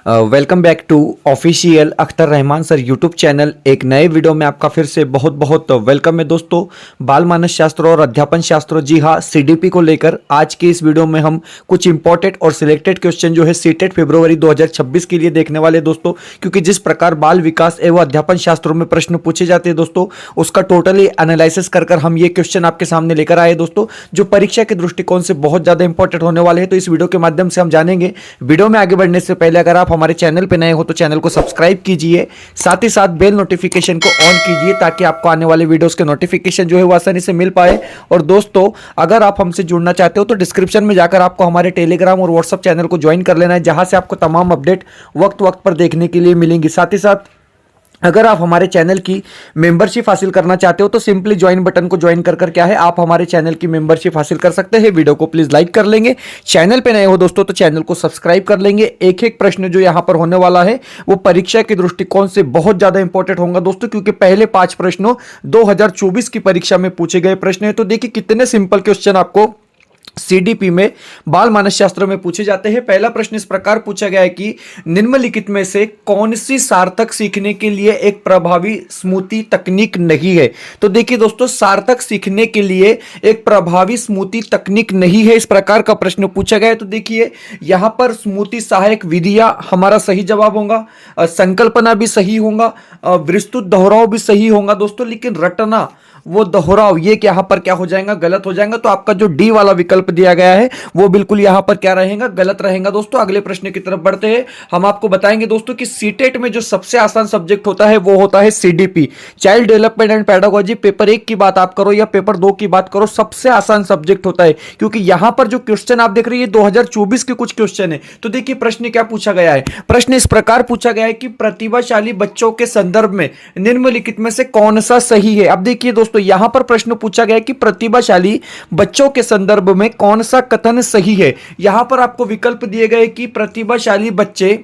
Welcome back to official Akhtar Rahman sir YouTube channel. एक नए video में आपका फिर से बहुत बहुत वेलकम है दोस्तों। बाल मानस शास्त्र और अध्यापन शास्त्र, जी हाँ, सीडीपी को लेकर आज के इस वीडियो में हम कुछ इंपॉर्टेंट और सिलेक्टेड क्वेश्चन जो है सीटेट फरवरी 2026 के लिए देखने वाले दोस्तों। क्योंकि जिस प्रकार बाल विकास एवं अध्यापन शास्त्रों में प्रश्न पूछे जाते हैं दोस्तों, उसका टोटली एनालिसिस कर हम ये क्वेश्चन आपके सामने लेकर आए दोस्तों, जो परीक्षा के दृष्टिकोण से बहुत ज्यादा इंपॉर्टेंट होने वाले हैं। तो इस वीडियो के माध्यम से हम जानेंगे। वीडियो में आगे बढ़ने से पहले अगर आप हमारे चैनल पे नए हो तो चैनल को सब्सक्राइब कीजिए, साथ ही साथ बेल नोटिफिकेशन को ऑन कीजिए ताकि आपको आने वाले वीडियोस के नोटिफिकेशन जो है वो आसानी से मिल पाए। और दोस्तों, अगर आप हमसे जुड़ना चाहते हो तो डिस्क्रिप्शन में जाकर आपको हमारे टेलीग्राम और व्हाट्सएप चैनल को ज्वाइन कर लेना है, जहां से आपको तमाम अपडेट वक्त वक्त पर देखने के लिए मिलेंगी। साथ ही साथ अगर आप हमारे चैनल की मेंबरशिप हासिल करना चाहते हो तो सिंपली ज्वाइन बटन को ज्वाइन कर क्या है, आप हमारे चैनल की मेंबरशिप हासिल कर सकते हैं। वीडियो को प्लीज लाइक कर लेंगे, चैनल पे नए हो दोस्तों तो चैनल को सब्सक्राइब कर लेंगे। एक एक प्रश्न जो यहां पर होने वाला है वो परीक्षा के दृष्टिकोण से बहुत ज्यादा इंपॉर्टेंट होगा दोस्तों, क्योंकि पहले 5 प्रश्नों 2024 की परीक्षा में पूछे गए प्रश्न है। तो देखिए कितने सिंपल क्वेश्चन आपको सीडीपी में बाल मानस शास्त्र में पूछे जाते हैं। पहला प्रश्न इस प्रकार पूछा गया है कि निम्नलिखित में से कौन सी सार्थक सीखने के लिए एक प्रभावी स्मृति तकनीक नहीं है। तो देखिए दोस्तों, सार्थक सीखने के लिए एक प्रभावी स्मृति तकनीक नहीं है, इस प्रकार का प्रश्न पूछा गया है। तो देखिए यहां पर स्मृति सहायक विधियां हमारा सही जवाब होगा, संकल्पना भी सही होगा, विस्तृत दोहराव भी सही होगा दोस्तों, लेकिन रटना वो दोहराव ये यहां पर क्या हो जाएगा, गलत हो जाएगा। तो आपका जो डी वाला विकल्प दिया गया है वो बिल्कुल यहां पर क्या रहेगा, गलत रहेगा दोस्तों। अगले प्रश्न की तरफ बढ़ते हैं। हम आपको बताएंगे दोस्तों कि सीटेट में जो सबसे आसान सब्जेक्ट होता है वो होता है CDP, child development and pedagogy. Paper 1 की बात आप करो या पेपर 2 की बात करो, सबसे आसान सब्जेक्ट होता है, क्योंकि यहां पर जो क्वेश्चन आप देख रहे हैं 2024 के कुछ क्वेश्चन है। तो देखिए प्रश्न क्या पूछा गया है। प्रश्न इस प्रकार पूछा गया है कि प्रतिभाशाली बच्चों के संदर्भ में निम्नलिखित में से कौन सा सही है। अब देखिए दोस्तों, यहां पर प्रश्न पूछा गया कि प्रतिभाशाली बच्चों के संदर्भ में कौन सा कथन सही है। यहां पर आपको विकल्प दिए गए कि प्रतिभाशाली बच्चे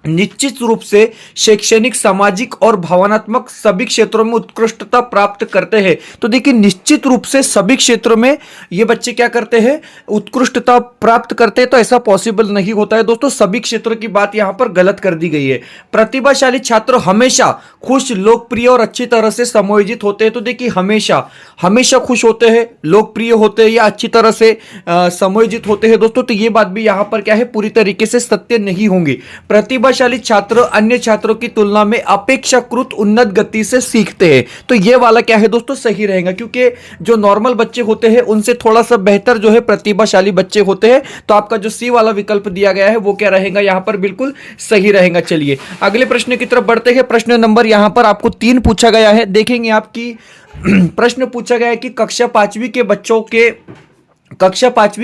निश्चित रूप से शैक्षणिक, सामाजिक और भावनात्मक सभी क्षेत्रों में उत्कृष्टता प्राप्त करते हैं। तो देखिए निश्चित रूप से सभी क्षेत्रों में ये बच्चे क्या करते हैं, उत्कृष्टता प्राप्त करते हैं। तो ऐसा पॉसिबल नहीं होता है दोस्तों, सभी क्षेत्रों की बात यहां पर गलत कर दी गई है। प्रतिभाशाली छात्र हमेशा खुश, लोकप्रिय और अच्छी तरह से समायोजित होते हैं। तो देखिए हमेशा हमेशा खुश होते हैं, लोकप्रिय होते हैं या अच्छी तरह से समायोजित होते हैं दोस्तों। तो ये बात भी यहां पर क्या है, पूरी तरीके से सत्य नहीं होंगी। प्रतिभाशाली छात्र अन्य छात्रों की तुलना में अपेक्षाकृत उन्नत गति से सीखते हैं। तो ये वाला क्या है दोस्तों, सही रहेगा, क्योंकि जो नॉर्मल बच्चे होते हैं उनसे थोड़ा सा बेहतर जो है प्रतिभाशाली बच्चे होते हैं। तो आपका जो सी वाला विकल्प दिया गया है वो क्या रहेगा, यहां पर बिल्कुल सही रहेगा। चलिए अगले प्रश्न की तरफ बढ़ते हैं। प्रश्न नंबर यहां पर आपको 3 पूछा गया है। देखेंगे आपकी प्रश्न पूछा गया है कि कक्षा 5वीं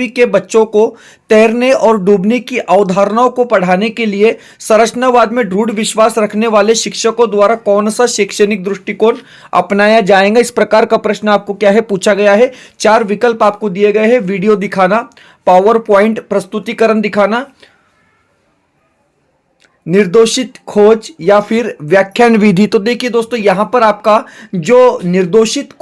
के बच्चों को तैरने और डूबने की अवधारणाओं को पढ़ाने के लिए संरचनावाद में दृढ़ विश्वास रखने वाले शिक्षकों द्वारा कौन सा शैक्षणिक दृष्टिकोण अपनाया जाएगा। इस प्रकार का प्रश्न आपको क्या है, पूछा गया है। 4 विकल्प आपको दिए गए हैं, वीडियो दिखाना, पावर पॉइंट प्रस्तुतिकरण दिखाना, निर्दोषित खोज या फिर व्याख्यान विधि। तो देखिए दोस्तों, यहां पर आपका जो निर्दोषित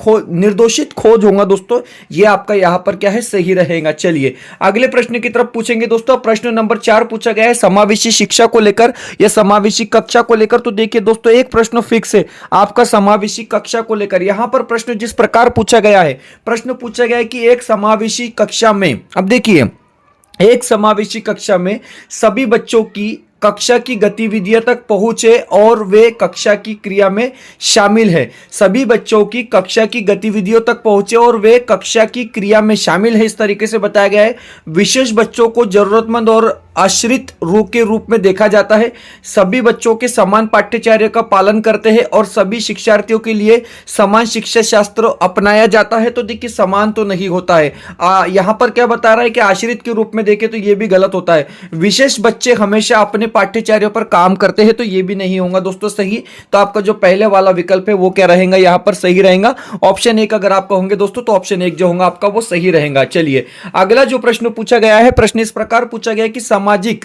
खोज होगा दोस्तों, ये आपका यहां पर क्या है, सही रहेगा। चलिए अगले प्रश्न की तरफ पूछेंगे दोस्तों। प्रश्न नंबर 4 पूछा गया है समावेशी शिक्षा को लेकर या समावेशी कक्षा को लेकर। तो देखिए दोस्तों, एक प्रश्न फिक्स है आपका समावेशी कक्षा को लेकर। यहां पर प्रश्न जिस प्रकार पूछा गया है, प्रश्न पूछा गया है कि एक समावेशी कक्षा में, अब देखिए एक समावेशी कक्षा में सभी बच्चों की कक्षा की गतिविधियों तक पहुंचे और वे कक्षा की क्रिया में शामिल है। सभी बच्चों की कक्षा की गतिविधियों तक पहुंचे और वे कक्षा की क्रिया में शामिल है, इस तरीके से बताया गया है। विशेष बच्चों को जरूरतमंद और आश्रित के रूप में देखा जाता है। सभी बच्चों के समान पाठ्यचर्या का पालन करते हैं और सभी शिक्षार्थियों के लिए समान शिक्षा शास्त्र अपनाया जाता है। तो देखिए समान तो नहीं होता है, यहां पर क्या बता रहा है कि आश्रित के रूप में देखें तो यह भी गलत होता है। विशेष बच्चे हमेशा अपने पाठ्यचर्या पर काम करते हैं, तो यह भी नहीं होगा दोस्तों सही। तो आपका जो पहले वाला विकल्प है वो क्या रहेगा, यहां पर सही रहेगा। ऑप्शन 1 अगर आप कहोगे दोस्तों तो ऑप्शन 1 जो होगा आपका वो सही रहेगा। चलिए अगला जो प्रश्न पूछा गया है, प्रश्न इस प्रकार पूछा गया है कि सामाजिक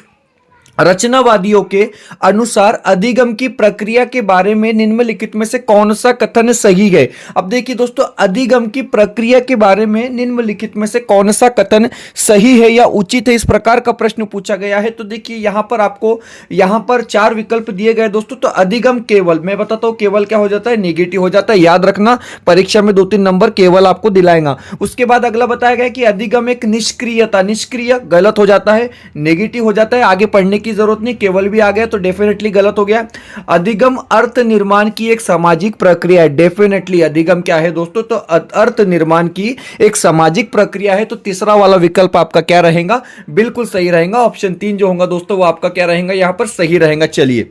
रचनावादियों के अनुसार अधिगम की प्रक्रिया के बारे में निम्नलिखित में से कौन सा कथन सही है। अब देखिए दोस्तों, अधिगम की प्रक्रिया के बारे में निम्नलिखित में से कौन सा कथन सही है या उचित है, इस प्रकार का प्रश्न पूछा गया है। तो देखिए यहां पर आपको यहां पर 4 विकल्प दिए गए दोस्तों। तो अधिगम केवल, मैं बताता हूं केवल क्या हो जाता है, नेगेटिव हो जाता है। याद रखना, परीक्षा में 2-3 नंबर केवल आपको दिलाएगा। उसके बाद अगला बताया गया कि अधिगम एक निष्क्रियता, निष्क्रिय गलत हो जाता है, नेगेटिव हो जाता है, आगे पढ़ने की जरूरत नहीं, केवल भी आ गया तो डेफिनेटली गलत हो गया। अधिगम अर्थ निर्माण की एक सामाजिक प्रक्रिया है, डेफिनेटली अधिगम क्या है दोस्तों, तो अर्थ निर्माण की एक सामाजिक प्रक्रिया है। तो तीसरा वाला विकल्प आपका क्या रहेगा, बिल्कुल सही रहेगा। ऑप्शन 3 जो होगा दोस्तों वो आपका क्या रहेगा, यहां पर सही रहेगा। चलिए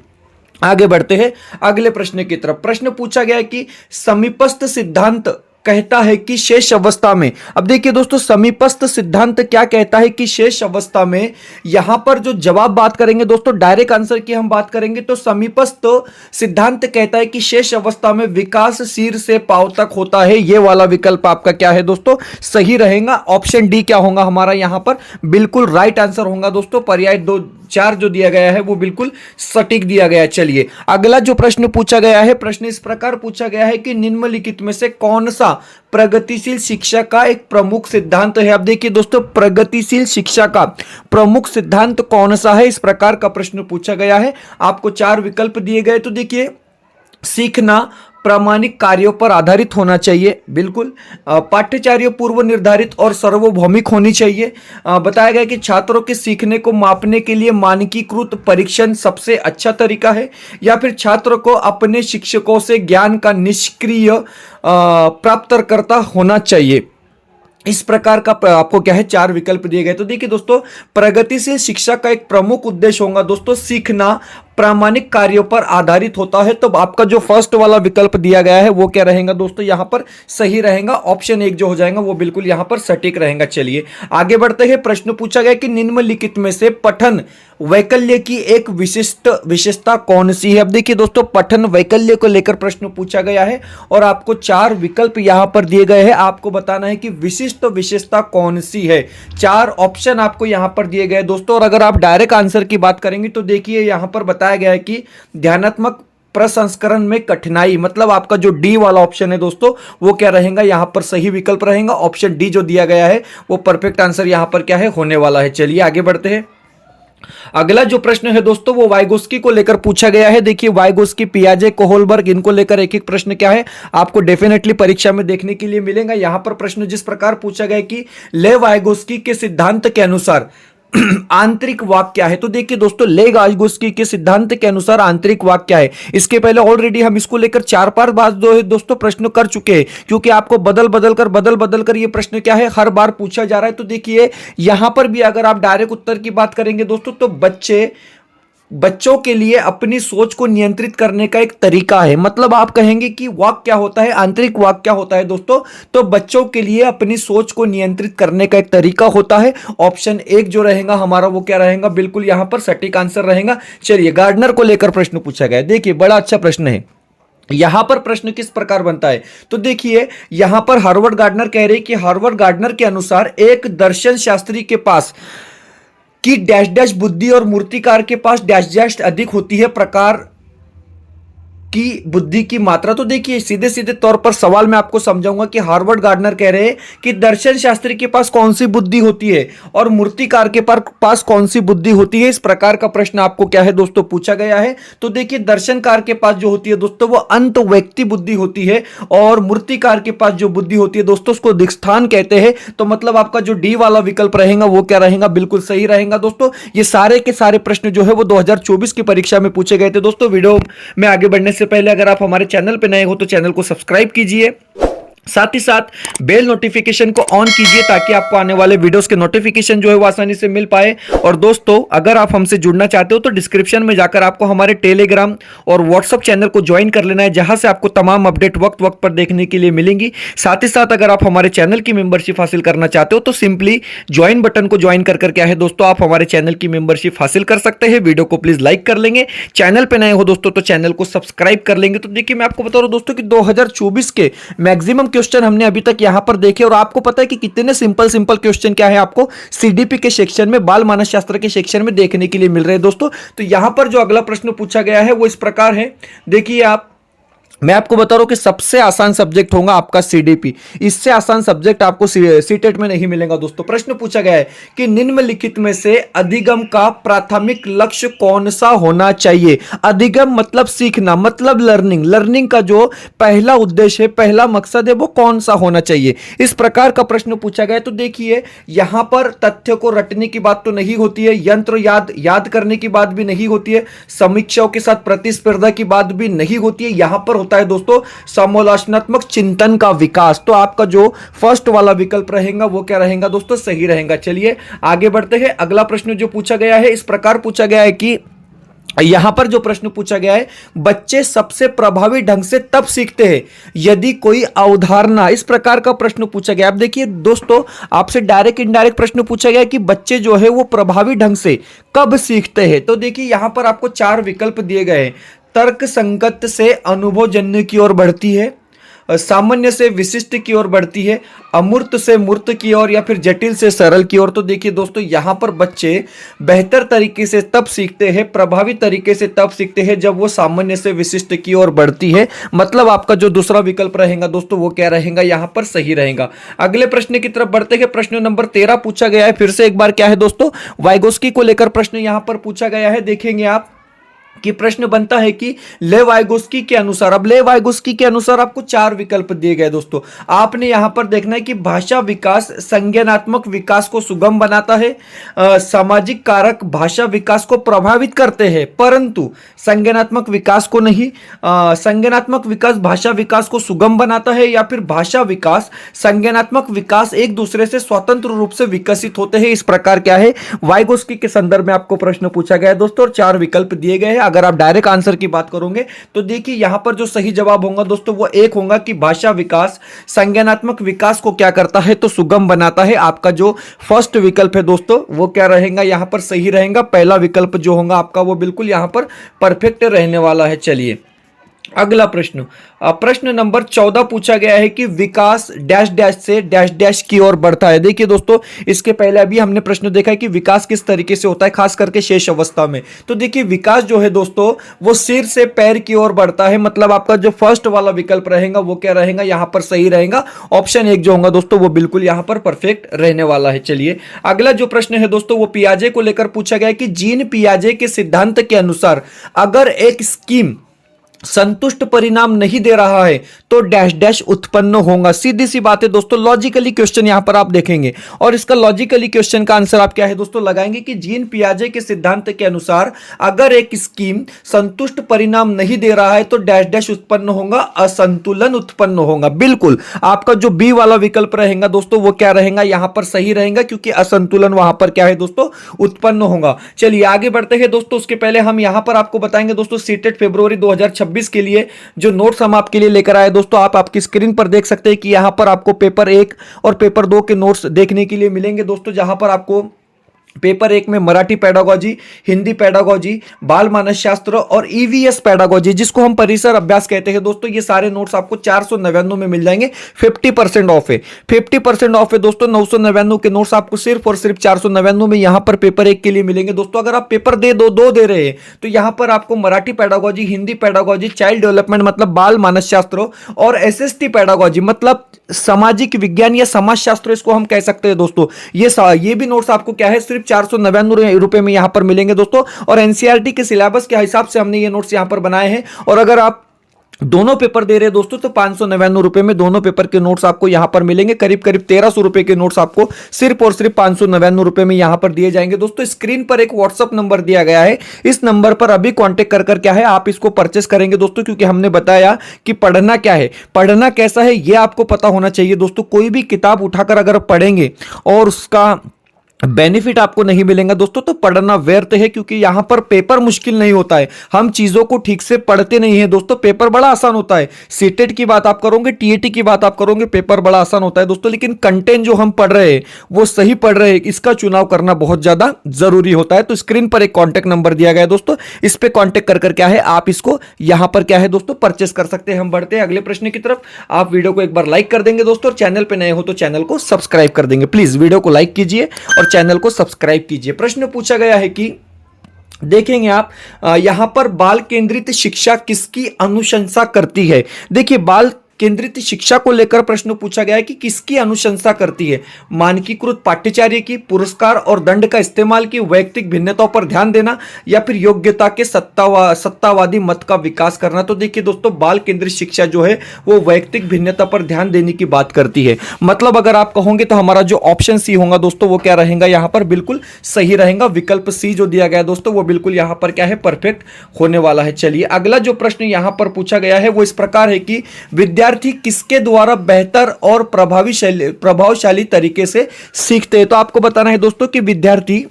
आगे बढ़ते हैं अगले प्रश्न की तरफ। प्रश्न पूछा गया कि समीपस्थ सिद्धांत कहता है कि शेष अवस्था में, अब देखिए दोस्तों समीपस्थ सिद्धांत क्या कहता है कि शेष अवस्था में, यहां पर जो जवाब बात करेंगे दोस्तों, डायरेक्ट आंसर की हम बात करेंगे तो समीपस्थ सिद्धांत कहता है कि शेष अवस्था में विकास सिर से पांव तक होता है। यह वाला विकल्प आपका क्या है दोस्तों, सही रहेगा। ऑप्शन डी क्या होगा हमारा यहां पर, बिल्कुल राइट आंसर होगा दोस्तों। पर्याय 2-4 जो दिया गया है वो बिल्कुल सटीक दिया गया है। चलिए अगला जो प्रश्न पूछा गया है, प्रश्न इस प्रकार पूछा गया है कि निम्नलिखित में से कौन सा प्रगतिशील शिक्षा का एक प्रमुख सिद्धांत है। अब देखिए दोस्तों, प्रगतिशील शिक्षा का प्रमुख सिद्धांत कौन सा है, इस प्रकार का प्रश्न पूछा गया है। आपको 4 विकल्प दिए गए। तो देखिए, सीखना प्रामाणिक कार्यों पर आधारित होना चाहिए, बिल्कुल। पाठ्यचर्या पूर्व निर्धारित और सार्वभौमिक होनी चाहिए। बताया गया कि छात्रों के सीखने को मापने के लिए मानकीकृत परीक्षण सबसे अच्छा तरीका है, या फिर छात्र को अपने शिक्षकों से ज्ञान का निष्क्रिय प्राप्तकर्ता होना चाहिए। इस प्रकार का आपको क्या है, 4 विकल्प दिए गए। तो देखिए दोस्तों, प्रगतिशील शिक्षा का एक प्रमुख उद्देश्य होगा दोस्तों सीखना प्रामाणिक कार्यों पर आधारित होता है। तो आपका जो फर्स्ट वाला विकल्प दिया गया है वो क्या रहेगा दोस्तों, यहां पर सही रहेगा। ऑप्शन 1 जो हो जाएगा वो बिल्कुल यहां पर सटीक रहेगा। चलिए आगे बढ़ते हैं। प्रश्न पूछा गया कि निम्नलिखित में से पठन वैकल्य की एक विशिष्ट विशेषता कौन सी है। अब देखिए दोस्तों, पठन वैकल्य को लेकर प्रश्न पूछा गया है और आपको 4 विकल्प यहां पर दिए गए हैं। आपको बताना है कि विशिष्ट विशेषता कौन सी है। 4 ऑप्शन आपको यहां पर दिए गए दोस्तों। और अगर आप डायरेक्ट आंसर की बात करेंगे तो देखिए यहां पर बताया गया है कि ध्यानात्मक प्रसंस्करण में कठिनाई, मतलब आपका जो डी वाला ऑप्शन है दोस्तों वो क्या रहेगा, यहां पर सही विकल्प रहेगा। ऑप्शन डी जो दिया गया है वो परफेक्ट आंसर यहां पर क्या है, होने वाला है। चलिए आगे बढ़ते हैं। अगला जो प्रश्न है दोस्तों वो वाइगोस्की को लेकर पूछा गया है। देखिए वाइगोस्की, पियाजे, कोहलबर्ग, इनको लेकर एक एक प्रश्न क्या है आपको डेफिनेटली परीक्षा में देखने के लिए मिलेगा। यहां पर प्रश्न जिस प्रकार पूछा गया कि ले वाइगोस्की के सिद्धांत के अनुसार आंतरिक वाक्य क्या है। तो देखिए दोस्तों, ले वाइगोस्की के सिद्धांत के अनुसार आंतरिक वाक्य क्या है। इसके पहले ऑलरेडी हम इसको लेकर 4-5 बार दोस्तों प्रश्न कर चुके हैं, क्योंकि आपको बदल बदल कर ये प्रश्न क्या है हर बार पूछा जा रहा है। तो देखिए यहां पर भी अगर आप डायरेक्ट उत्तर की बात करेंगे दोस्तों, तो बच्चों के लिए अपनी सोच को नियंत्रित करने का एक तरीका है। मतलब आप कहेंगे कि वाक्य क्या होता है, आंतरिक वाक्य क्या होता है दोस्तों, तो बच्चों के लिए अपनी सोच को नियंत्रित करने का एक तरीका होता है। ऑप्शन 1 जो रहेगा हमारा वो क्या रहेगा, बिल्कुल यहां पर सटीक आंसर रहेगा। चलिए गार्डनर को लेकर प्रश्न पूछा गया। देखिए बड़ा अच्छा प्रश्न है। यहां पर प्रश्न किस प्रकार बनता है, तो देखिए यहां पर हार्वर्ड गार्डनर कह रहे हैं कि हार्वर्ड गार्डनर के अनुसार एक दर्शन शास्त्री के पास कि डैश डैश बुद्धि और मूर्तिकार के पास डैश डैश अधिक होती है प्रकार की बुद्धि की मात्रा। तो देखिए सीधे सीधे तौर पर सवाल मैं आपको समझाऊंगा कि हार्वर्ड गार्डनर कह रहे हैं कि दर्शन शास्त्री के पास कौन सी बुद्धि होती है और मूर्तिकार के पास कौन सी बुद्धि होती है। इस प्रकार का प्रश्न आपको क्या है दोस्तों पूछा गया है। तो देखिए दर्शनकार के पास जो होती है दोस्तों वो अंत व्यक्ति बुद्धि होती है, और मूर्तिकार के पास जो बुद्धि होती है दोस्तों उसको दिक्स्थान कहते हैं। तो मतलब आपका जो डी वाला विकल्प रहेगा वो क्या रहेगा, बिल्कुल सही रहेगा दोस्तों। ये सारे के सारे प्रश्न जो है वो 2024 की परीक्षा में पूछे गए थे दोस्तों। वीडियो में आगे बढ़ने से पहले अगर आप हमारे चैनल पे नए हो तो चैनल को सब्सक्राइब कीजिए, साथ ही साथ बेल नोटिफिकेशन को ऑन कीजिए ताकि आपको आने वाले वीडियोस के नोटिफिकेशन जो है वो आसानी से मिल पाए। और दोस्तों अगर आप हमसे जुड़ना चाहते हो तो डिस्क्रिप्शन में जाकर आपको हमारे टेलीग्राम और व्हाट्सएप चैनल को ज्वाइन कर लेना है, जहां से आपको तमाम अपडेट वक्त वक्त पर देखने के लिए मिलेंगी। साथ ही साथ अगर आप हमारे चैनल की मेंबरशिप हासिल करना चाहते हो तो सिंपली ज्वाइन बटन को ज्वाइन कर क्या है दोस्तों आप हमारे चैनल की मेंबरशिप हासिल कर सकते हैं। वीडियो को प्लीज लाइक कर लेंगे, चैनल पे नए हो दोस्तों तो चैनल को सब्सक्राइब कर लेंगे। तो देखिए मैं आपको बता रहा हूं दोस्तों कि 2024 के मैक्सिमम क्वेश्चन हमने अभी तक यहां पर देखे और आपको पता है कि कितने सिंपल सिंपल क्वेश्चन क्या है आपको सीडीपी के सेक्शन में, बाल मानस शास्त्र के सेक्शन में देखने के लिए मिल रहे हैं दोस्तों। तो यहां पर जो अगला प्रश्न पूछा गया है वो इस प्रकार है, देखिए आप, मैं आपको बता रहा हूं कि सबसे आसान सब्जेक्ट होगा आपका सीडीपी, इससे आसान सब्जेक्ट आपको सीटेट में नहीं मिलेगा दोस्तों। प्रश्न पूछा गया है कि निम्नलिखित में से अधिगम का प्राथमिक लक्ष्य कौन सा होना चाहिए। अधिगम मतलब सीखना, मतलब लर्निंग, लर्निंग का जो पहला उद्देश्य है, पहला मकसद है, वो कौन सा होना चाहिए, इस प्रकार का प्रश्न पूछा गया है। तो देखिए यहां पर तथ्य को रटने की बात तो नहीं होती है, यंत्र याद करने की बात भी नहीं होती है, समीक्षाओं के साथ प्रतिस्पर्धा की बात भी नहीं होती है, यहां पर है दोस्तों समालोचनात्मक चिंतन का विकास। तो आपका जो फर्स्ट वाला विकल्प रहेगा वो क्या रहेगा दोस्तों, सही रहेगा। चलिए आगे बढ़ते हैं। अगला प्रश्न जो पूछा गया है इस प्रकार पूछा गया है कि यहां पर जो प्रश्न पूछा गया है, बच्चे सबसे प्रभावी ढंग से तब सीखते हैं यदि कोई अवधारणा, इस प्रकार का प्रश्न पूछा गया। अब देखिए दोस्तों, आपसे डायरेक्ट इनडायरेक्ट प्रश्न पूछा गया कि बच्चे जो है वो प्रभावी ढंग से कब सीखते हैं। तो देखिए यहां पर आपको 4 विकल्प दिए गए हैं। तर्क संगत से अनुभवजन्य की ओर बढ़ती है, सामान्य से विशिष्ट की ओर बढ़ती है, अमूर्त से मूर्त की ओर, या फिर जटिल से सरल की ओर। तो देखिए दोस्तों यहां पर बच्चे बेहतर तरीके से तब सीखते हैं, प्रभावी तरीके से तब सीखते हैं जब वो सामान्य से विशिष्ट की ओर बढ़ती है। मतलब आपका जो दूसरा विकल्प रहेगा दोस्तों वो क्या रहेगा, यहां पर सही रहेगा। अगले प्रश्न की तरफ बढ़ते हैं। प्रश्न नंबर 13 पूछा गया है, फिर से एक बार क्या है दोस्तों, वाइगोस्की को लेकर प्रश्न यहां पर पूछा गया है। देखेंगे आप कि प्रश्न बनता है कि ले वाइगोस्की के अनुसार, अब ले वाइगोस्की के अनुसार आपको 4 विकल्प दिए गए दोस्तों। आपने यहां पर देखना है कि भाषा विकास संज्ञानात्मक विकास को सुगम बनाता है, सामाजिक कारक भाषा विकास को प्रभावित करते हैं परंतु संज्ञानात्मक विकास को नहीं, संज्ञानात्मक विकास भाषा विकास को सुगम बनाता है, या फिर भाषा विकास संज्ञानात्मक विकास एक दूसरे से स्वतंत्र रूप से विकसित होते हैं। इस प्रकार क्या है, वाइगोस्की के संदर्भ में आपको प्रश्न पूछा गया है दोस्तों और 4 विकल्प दिए गए हैं। अगर आप डायरेक्ट आंसर की बात करोगे तो देखिए यहां पर जो सही जवाब होगा दोस्तों वो एक होगा कि भाषा विकास संज्ञानात्मक विकास को क्या करता है, तो सुगम बनाता है। आपका जो फर्स्ट विकल्प है दोस्तों वो क्या रहेगा, यहां पर सही रहेगा। पहला विकल्प जो होगा आपका वो बिल्कुल यहां पर परफेक्ट रहने वाला है। चलिए अगला प्रश्न, प्रश्न नंबर 14 पूछा गया है कि विकास डैश डैश से डैश डैश की ओर बढ़ता है। देखिए दोस्तों, इसके पहले अभी हमने प्रश्न देखा है कि विकास किस तरीके से होता है, खास करके शेष अवस्था में। तो देखिए विकास जो है दोस्तों वो सिर से पैर की ओर बढ़ता है। मतलब आपका जो फर्स्ट वाला विकल्प रहेगा वो क्या रहेगा, यहां पर सही रहेगा। ऑप्शन 1 जो होगा दोस्तों वो बिल्कुल यहां पर परफेक्ट रहने वाला है। चलिए अगला जो प्रश्न है दोस्तों वो पियाजे को लेकर पूछा गया है कि जीन पियाजे के सिद्धांत के अनुसार अगर एक स्कीम संतुष्ट परिणाम नहीं दे रहा है तो डैश डैश उत्पन्न होगा। सीधी सी बात है दोस्तों, लॉजिकली क्वेश्चन यहां पर आप देखेंगे और इसका लॉजिकली क्वेश्चन का आंसर आप क्या है दोस्तों लगाएंगे कि जीन पियाजे के सिद्धांत के अनुसार अगर एक स्कीम संतुष्ट परिणाम नहीं दे रहा है तो डैश डैश उत्पन्न होगा, असंतुलन उत्पन्न होगा। बिल्कुल आपका जो बी वाला विकल्प रहेगा दोस्तों वो क्या रहेगा, यहां पर सही रहेगा क्योंकि असंतुलन वहां पर क्या है दोस्तों उत्पन्न होगा। चलिए आगे बढ़ते हैं दोस्तों। उसके पहले हम यहां पर आपको बताएंगे दोस्तों सीटेट फरवरी 2026 के लिए जो नोट्स हम आपके लिए लेकर आए दोस्तों, आप आपकी स्क्रीन पर देख सकते हैं कि यहां पर आपको पेपर 1 और पेपर 2 के नोट्स देखने के लिए मिलेंगे दोस्तों, जहां पर आपको पेपर 1 में मराठी पेडागोजी, हिंदी पेडागोजी, बाल मानस शास्त्र और ईवीएस पेडागोजी जिसको हम परिसर अभ्यास कहते हैं दोस्तों, ये सारे नोट्स आपको 499 में मिल जाएंगे। 50% ऑफ है, 50% ऑफ है दोस्तों। 999 के नोट्स आपको सिर्फ और सिर्फ 499 में यहां पर पेपर 1 के लिए मिलेंगे दोस्तों। अगर आप पेपर दो दे रहे हैं तो यहां पर आपको Marathi pedagogy, Hindi pedagogy, child development मतलब बाल मानस शास्त्र और एसएसटी पेडागोजी मतलब सामाजिक विज्ञान या समाज शास्त्र इसको हम कह सकते हैं दोस्तों, ये भी नोट्स आपको क्या है सिर्फ 499 रुपए में यहां पर मिलेंगे दोस्तों। और एनसीईआरटी के सिलेबस के हिसाब से हमने ये नोट्स यहां पर बनाए हैं। और अगर आप दोनों पेपर दे रहे हैं दोस्तों तो 599 रुपए में दोनों पेपर के नोट्स आपको यहां पर मिलेंगे। करीब करीब 1300 रुपए के नोट्स आपको सिर्फ और सिर्फ 599 रुपए में यहां पर दिए जाएंगे दोस्तों। स्क्रीन पर एक व्हाट्सअप नंबर दिया गया है, इस नंबर पर अभी कांटेक्ट कर क्या है आप इसको परचेस करेंगे दोस्तों, क्योंकि हमने बताया कि पढ़ना क्या है, पढ़ना कैसा है ये आपको पता होना चाहिए दोस्तों। कोई भी किताब उठाकर अगर पढ़ेंगे और उसका बेनिफिट आपको नहीं मिलेगा दोस्तों, तो पढ़ना व्यर्थ है, क्योंकि यहां पर पेपर मुश्किल नहीं होता है, हम चीजों को ठीक से पढ़ते नहीं है दोस्तों। पेपर बड़ा आसान होता है, सीटेट की बात आप करोगे, टीएटी की बात आप करोगे, पेपर बड़ा आसान होता है दोस्तों, लेकिन कंटेंट जो हम पढ़ रहे हैं वो सही पढ़ रहे हैं, इसका चुनाव करना बहुत ज्यादा जरूरी होता है। तो स्क्रीन पर एक कॉन्टेक्ट नंबर दिया गया है दोस्तों, इस पर कॉन्टेक्ट कर क्या है आप इसको यहां पर क्या है दोस्तों परचेस कर सकते हैं। हम बढ़ते हैं अगले प्रश्न की तरफ। आप वीडियो को एक बार लाइक कर देंगे दोस्तों, और चैनल पे नए हो तो चैनल को सब्सक्राइब कर देंगे। प्लीज वीडियो को लाइक कीजिए और चैनल को सब्सक्राइब कीजिए। प्रश्न पूछा गया है कि देखेंगे आप यहां पर बाल केंद्रित शिक्षा किसकी अनुशंसा करती है। देखिए, बाल केंद्रित शिक्षा को लेकर प्रश्न पूछा गया है कि किसकी अनुशंसा करती है। मानकीकृत पाठ्यचर्या की, पुरस्कार और दंड का इस्तेमाल की, वैयक्तिक भिन्नताओं पर ध्यान देना, या फिर योग्यता के सत्तावादी मत का विकास करना। तो देखिए दोस्तों, बाल केंद्रित शिक्षा जो है वो वैयक्तिक भिन्नता पर ध्यान देने की बात करती है। मतलब अगर आप कहोगे तो हमारा जो ऑप्शन सी होगा दोस्तों वो क्या रहेगा, यहां पर बिल्कुल सही रहेगा। विकल्प सी जो दिया गया दोस्तों वो बिल्कुल यहां पर क्या है, परफेक्ट होने वाला है। चलिए अगला जो प्रश्न यहां पर पूछा गया है वो इस प्रकार है कि विद्यार्थी किसके द्वारा बेहतर और प्रभावशाली तरीके से सीखते हैं। तो आपको बताना है दोस्तों कि विद्यार्थी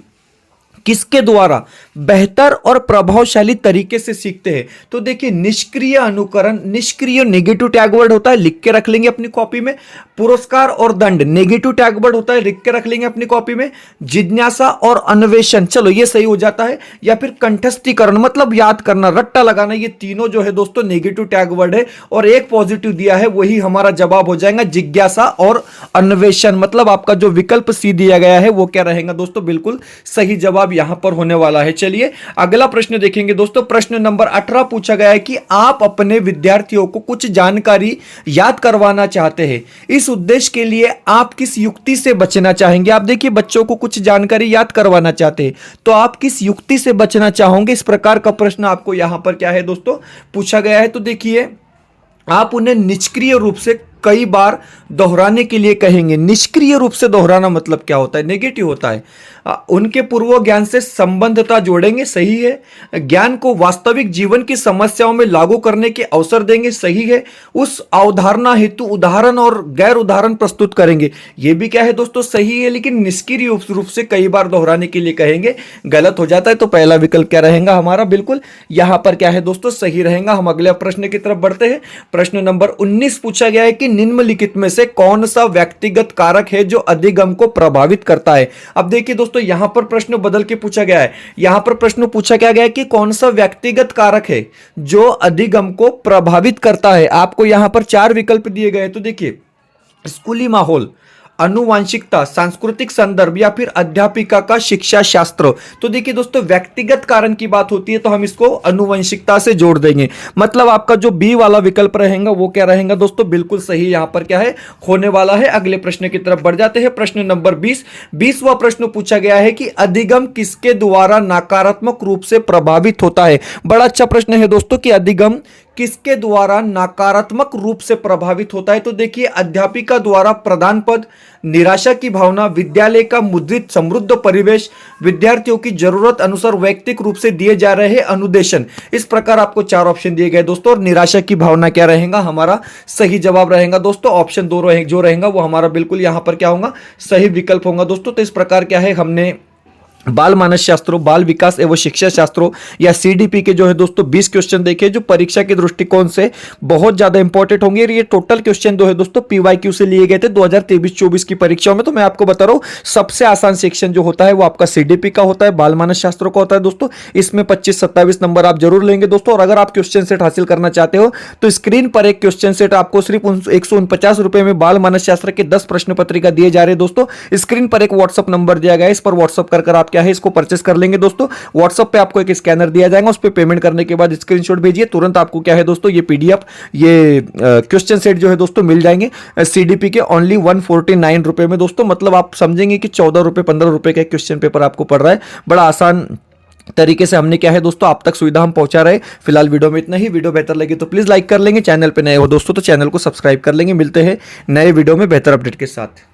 किसके द्वारा बेहतर और प्रभावशाली तरीके से सीखते हैं। तो देखिए, निष्क्रिय अनुकरण, निष्क्रिय नेगेटिव टैग वर्ड होता है, लिख के रख लेंगे अपनी कॉपी में। पुरस्कार और दंड नेगेटिव टैग वर्ड होता है, लिख के रख लेंगे अपनी कॉपी में। जिज्ञासा और अन्वेषण, चलो ये सही हो जाता है। या फिर कंठस्थीकरण मतलब याद करना, रट्टा लगाना, ये तीनों जो है दोस्तों नेगेटिव टैग वर्ड है, और एक पॉजिटिव दिया है, वही हमारा जवाब हो जाएगा जिज्ञासा और अन्वेषण। मतलब आपका जो विकल्प सी दिया गया है वो क्या रहेगा दोस्तों, बिल्कुल सही जवाब यहां पर होने वाला है। चलिए अगला प्रश्न देखेंगे दोस्तों। प्रश्न नंबर 18 पूछा गया है कि आप अपने विद्यार्थियों को कुछ जानकारी याद करवाना चाहते हैं, इस उद्देश्य के लिए आप किस युक्ति से बचना चाहेंगे। आप देखिए, बच्चों को कुछ जानकारी याद करवाना चाहते हैं तो आप किस युक्ति से बचना चाहोगे, इस प्रकार का प्रश्न आपको यहां पर क्या है दोस्तों पूछा गया है। तो देखिए, आप उन्हें निष्क्रिय रूप से कई बार दोहराने के लिए कहेंगे। निष्क्रिय रूप से दोहराना मतलब क्या होता है, नेगेटिव होता है। उनके पूर्व ज्ञान से संबंधता जोड़ेंगे, सही है। ज्ञान को वास्तविक जीवन की समस्याओं में लागू करने के अवसर देंगे, सही है। उस अवधारणा हेतु उदाहरण और गैर उदाहरण प्रस्तुत करेंगे, यह भी क्या है दोस्तों सही है। लेकिन निष्क्रिय रूप से कई बार दोहराने के लिए कहेंगे, गलत हो जाता है। तो पहला विकल्प क्या रहेगा हमारा, बिल्कुल यहां पर क्या है दोस्तों सही रहेगा। हम अगले प्रश्न की तरफ बढ़ते हैं। प्रश्न नंबर 19 पूछा गया है कि निम्नलिखित में से कौन सा व्यक्तिगत कारक है जो अधिगम को प्रभावित करता है। अब देखिए दोस्तों, यहां पर प्रश्न बदल के पूछा गया है। यहां पर प्रश्न पूछा क्या गया है कि कौन सा व्यक्तिगत कारक है जो अधिगम को प्रभावित करता है। आपको यहां पर 4 विकल्प दिए गए हैं। तो देखिए, स्कूली माहौल, अनुवांशिकता, सांस्कृतिक संदर्भ, या फिर अध्यापिका का शिक्षा शास्त्र। तो देखिए दोस्तों, व्यक्तिगत कारण की बात होती है तो हम इसको अनुवंशिकता से जोड़ देंगे। मतलब आपका जो बी वाला विकल्प रहेगा वो क्या रहेगा दोस्तों, बिल्कुल सही यहां पर क्या है होने वाला है। अगले प्रश्न की तरफ बढ़ जाते हैं। प्रश्न नंबर 20वां प्रश्न पूछा गया है कि अधिगम किसके द्वारा नकारात्मक रूप से प्रभावित होता है। बड़ा अच्छा प्रश्न है दोस्तों कि अधिगम किसके द्वारा नकारात्मक रूप से प्रभावित होता है। तो देखिए, अध्यापिका द्वारा प्रदान पद, निराशा की भावना, विद्यालय का मुद्रित समृद्ध परिवेश, विद्यार्थियों की जरूरत अनुसार वैयक्तिक रूप से दिए जा रहे अनुदेशन। इस प्रकार आपको 4 ऑप्शन दिए गए दोस्तों, और निराशा की भावना क्या रहेगा हमारा सही जवाब रहेगा दोस्तों। ऑप्शन 2 जो रहेगा वो हमारा बिल्कुल यहां पर क्या होगा, सही विकल्प होगा दोस्तों। तो इस प्रकार क्या है, हमने बाल मानस शास्त्रों, बाल विकास एवं शिक्षा शास्त्रों या सीडीपी के जो है दोस्तों 20 क्वेश्चन देखे जो परीक्षा के दृष्टिकोण से बहुत ज्यादा इंपॉर्टेंट होंगे। और ये टोटल क्वेश्चन जो है दोस्तों पीवाईक्यू से लिए गए थे 2023-24 की परीक्षाओं में। तो मैं आपको बता रहा हूं, सबसे आसान सेक्शन जो होता है वो आपका सीडीपी का होता है, बाल मानस शास्त्रों का होता है दोस्तों। इसमें 25-27 नंबर आप जरूर लेंगे दोस्तों। और अगर आप क्वेश्चन सेट हासिल करना चाहते हो तो स्क्रीन पर एक क्वेश्चन सेट आपको सिर्फ 149 रुपए में बाल मानस शास्त्र के 10 प्रश्न पत्रिका दिए जा रहे हैं दोस्तों। स्क्रीन पर एक व्हाट्सअप नंबर दिया गया है, इस पर व्हाट्सअप कर आप क्या है इसको परचेस कर लेंगे दोस्तों। व्हाट्सएप पे आपको एक स्कैनर दिया जाएगा, उस पे पेमेंट करने के बाद स्क्रीनशॉट भेजिए, तुरंत आपको क्या है दोस्तों ये पीडीएफ, ये क्वेश्चन सेट जो है दोस्तों मिल जाएंगे सीडीपी के ओनली 149 रुपए में दोस्तों। मतलब आप समझेंगे कि 14 रुपए 15 रुपए का क्वेश्चन पेपर आपको पड़ रहा है। बड़ा आसान तरीके से हमने क्या है दोस्तों आप तक सुविधा हम पहुंचा रहे। फिलहाल वीडियो में इतना ही। वीडियो बेहतर लगी तो प्लीज लाइक कर लेंगे, चैनल पे नए हो दोस्तों तो चैनल को सब्सक्राइब कर लेंगे। मिलते हैं नए वीडियो में बेहतर अपडेट के साथ।